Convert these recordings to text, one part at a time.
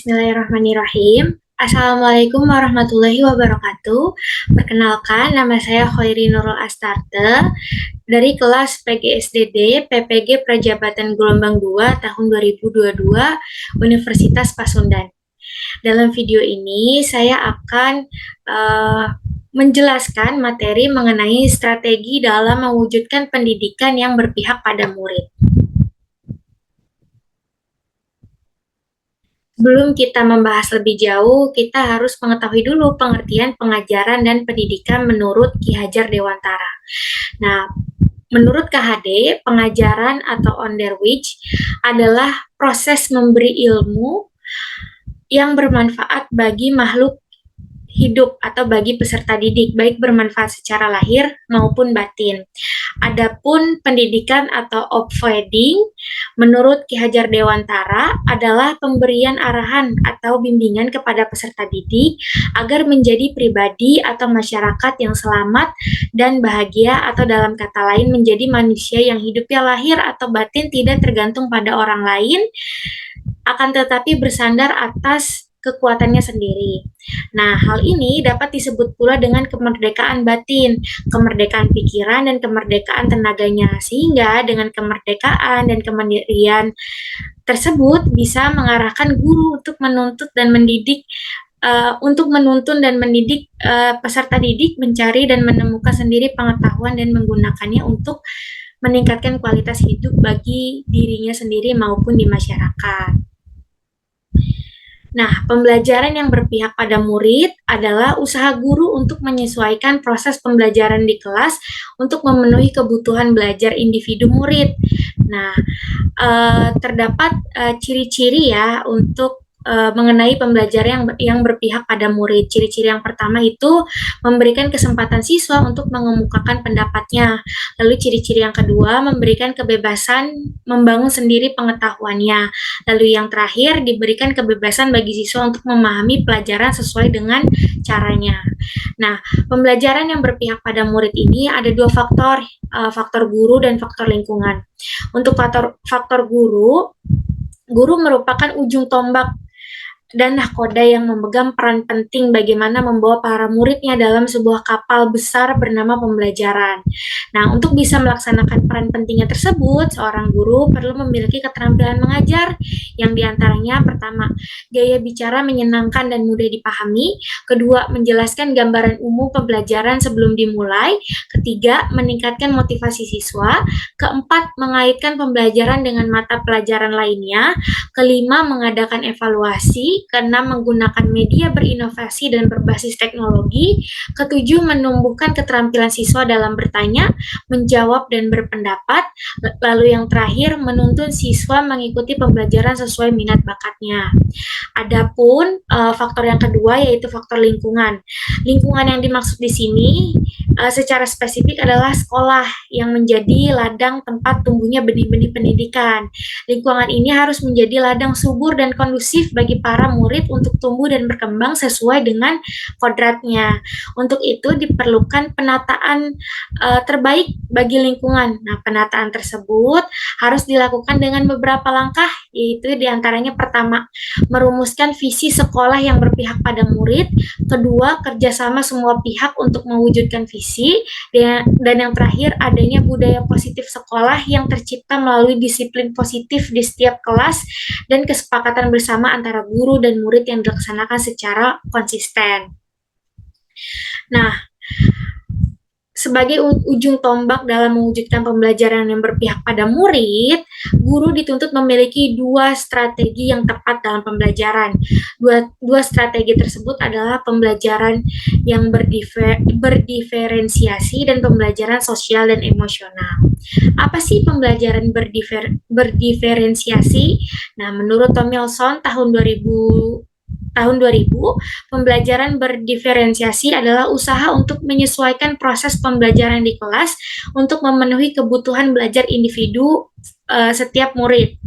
Bismillahirrahmanirrahim. Assalamualaikum warahmatullahi wabarakatuh. Perkenalkan, nama saya Khoiri Nurul Astarte dari kelas PGSDD PPG Prajabatan Gelombang 2 tahun 2022 Universitas Pasundan. Dalam video ini saya akan menjelaskan materi mengenai strategi dalam mewujudkan pendidikan yang berpihak pada murid. Sebelum kita membahas lebih jauh, kita harus mengetahui dulu pengertian pengajaran dan pendidikan menurut Ki Hajar Dewantara. Nah, menurut KHD, pengajaran atau onderwijs adalah proses memberi ilmu yang bermanfaat bagi makhluk hidup atau bagi peserta didik, baik bermanfaat secara lahir maupun batin. Adapun pendidikan atau opvoeding, menurut Ki Hajar Dewantara adalah pemberian arahan atau bimbingan kepada peserta didik agar menjadi pribadi atau masyarakat yang selamat dan bahagia, atau dalam kata lain menjadi manusia yang hidupnya lahir atau batin tidak tergantung pada orang lain, akan tetapi bersandar atas kekuatannya sendiri. Nah, hal ini dapat disebut pula dengan kemerdekaan batin, kemerdekaan pikiran, dan kemerdekaan tenaganya. Sehingga dengan kemerdekaan dan kemandirian tersebut bisa mengarahkan guru untuk menuntut dan mendidik menuntun dan mendidik peserta didik mencari dan menemukan sendiri pengetahuan dan menggunakannya untuk meningkatkan kualitas hidup bagi dirinya sendiri maupun di masyarakat. Nah, pembelajaran yang berpihak pada murid adalah usaha guru untuk menyesuaikan proses pembelajaran di kelas untuk memenuhi kebutuhan belajar individu murid. Nah, terdapat ciri-ciri ya untuk mengenai pembelajaran yang berpihak pada murid. Ciri-ciri yang pertama itu memberikan kesempatan siswa untuk mengemukakan pendapatnya. Lalu ciri-ciri yang kedua, memberikan kebebasan membangun sendiri pengetahuannya. Lalu yang terakhir, diberikan kebebasan bagi siswa untuk memahami pelajaran sesuai dengan caranya. Nah, pembelajaran yang berpihak pada murid ini ada dua faktor, faktor guru dan faktor lingkungan. Untuk faktor guru merupakan ujung tombak dan nahkoda yang memegang peran penting bagaimana membawa para muridnya dalam sebuah kapal besar bernama pembelajaran. Nah, untuk bisa melaksanakan peran pentingnya tersebut, seorang guru perlu memiliki keterampilan mengajar, yang diantaranya pertama, gaya bicara menyenangkan dan mudah dipahami, kedua, menjelaskan gambaran umum pembelajaran sebelum dimulai, ketiga, meningkatkan motivasi siswa, keempat, mengaitkan pembelajaran dengan mata pelajaran lainnya, kelima, mengadakan evaluasi, keenam, menggunakan media berinovasi dan berbasis teknologi, ketujuh, menumbuhkan keterampilan siswa dalam bertanya, menjawab, dan berpendapat, lalu yang terakhir, menuntun siswa mengikuti pembelajaran sesuai minat bakatnya. Adapun faktor yang kedua yaitu faktor lingkungan. Lingkungan yang dimaksud di sini secara spesifik adalah sekolah yang menjadi ladang tempat tumbuhnya benih-benih pendidikan. Lingkungan ini harus menjadi ladang subur dan kondusif bagi para murid untuk tumbuh dan berkembang sesuai dengan kodratnya. Untuk itu diperlukan penataan terbaik bagi lingkungan. Nah, penataan tersebut harus dilakukan dengan beberapa langkah, yaitu diantaranya pertama, merumuskan visi sekolah yang berpihak pada murid, kedua, kerjasama semua pihak untuk mewujudkan visi, dan yang terakhir, adanya budaya positif sekolah yang tercipta melalui disiplin positif di setiap kelas dan kesepakatan bersama antara guru dan murid yang dilaksanakan secara konsisten. Nah, sebagai ujung tombak dalam mewujudkan pembelajaran yang berpihak pada murid, guru dituntut memiliki dua strategi yang tepat dalam pembelajaran. Dua strategi tersebut adalah pembelajaran yang berdiferensiasi dan pembelajaran sosial dan emosional. Apa sih pembelajaran berdiferensiasi? Nah, menurut Tomilson tahun 2000, pembelajaran berdiferensiasi adalah usaha untuk menyesuaikan proses pembelajaran di kelas untuk memenuhi kebutuhan belajar individu setiap murid.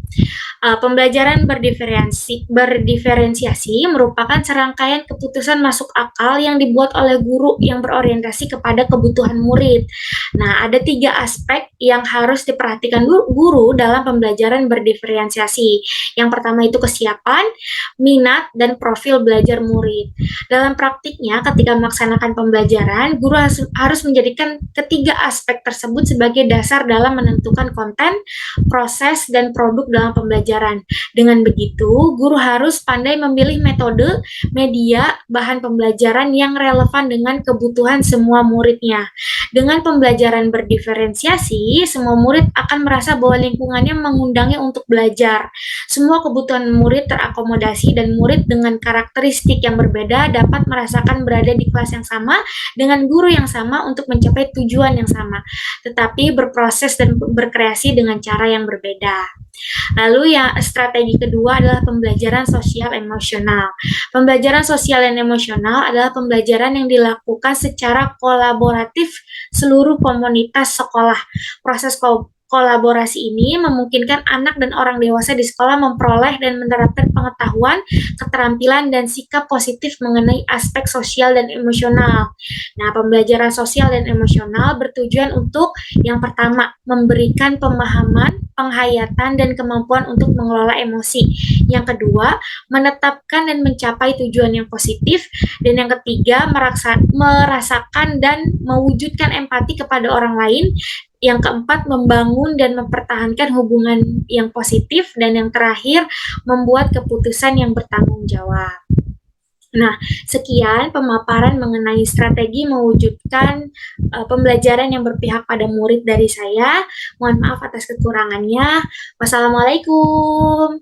Pembelajaran berdiferensiasi merupakan serangkaian keputusan masuk akal yang dibuat oleh guru yang berorientasi kepada kebutuhan murid. Nah, ada 3 aspek yang harus diperhatikan guru dalam pembelajaran berdiferensiasi. Yang pertama itu kesiapan, minat, dan profil belajar murid. Dalam praktiknya, ketika melaksanakan pembelajaran, guru harus menjadikan ketiga aspek tersebut sebagai dasar dalam menentukan konten, proses, dan produk dalam pembelajaran. Dengan begitu, guru harus pandai memilih metode, media, bahan pembelajaran yang relevan dengan kebutuhan semua muridnya. Dengan pembelajaran berdiferensiasi, semua murid akan merasa bahwa lingkungannya mengundangnya untuk belajar. Semua kebutuhan murid terakomodasi dan murid dengan karakteristik yang berbeda dapat merasakan berada di kelas yang sama dengan guru yang sama untuk mencapai tujuan yang sama, tetapi berproses dan berkreasi dengan cara yang berbeda. Lalu yang strategi kedua adalah pembelajaran sosial emosional. Pembelajaran sosial dan emosional adalah pembelajaran yang dilakukan secara kolaboratif seluruh komunitas sekolah. Proses kolaborasi ini memungkinkan anak dan orang dewasa di sekolah memperoleh dan menerapkan pengetahuan, keterampilan, dan sikap positif mengenai aspek sosial dan emosional. Nah, pembelajaran sosial dan emosional bertujuan untuk yang pertama, memberikan pemahaman, penghayatan, dan kemampuan untuk mengelola emosi. Yang kedua, menetapkan dan mencapai tujuan yang positif. Dan yang ketiga, merasakan dan mewujudkan empati kepada orang lain. Yang keempat, membangun dan mempertahankan hubungan yang positif. Dan yang terakhir, membuat keputusan yang bertanggung jawab. Nah, sekian pemaparan mengenai strategi mewujudkan pembelajaran yang berpihak pada murid dari saya. Mohon maaf atas kekurangannya. Wassalamualaikum.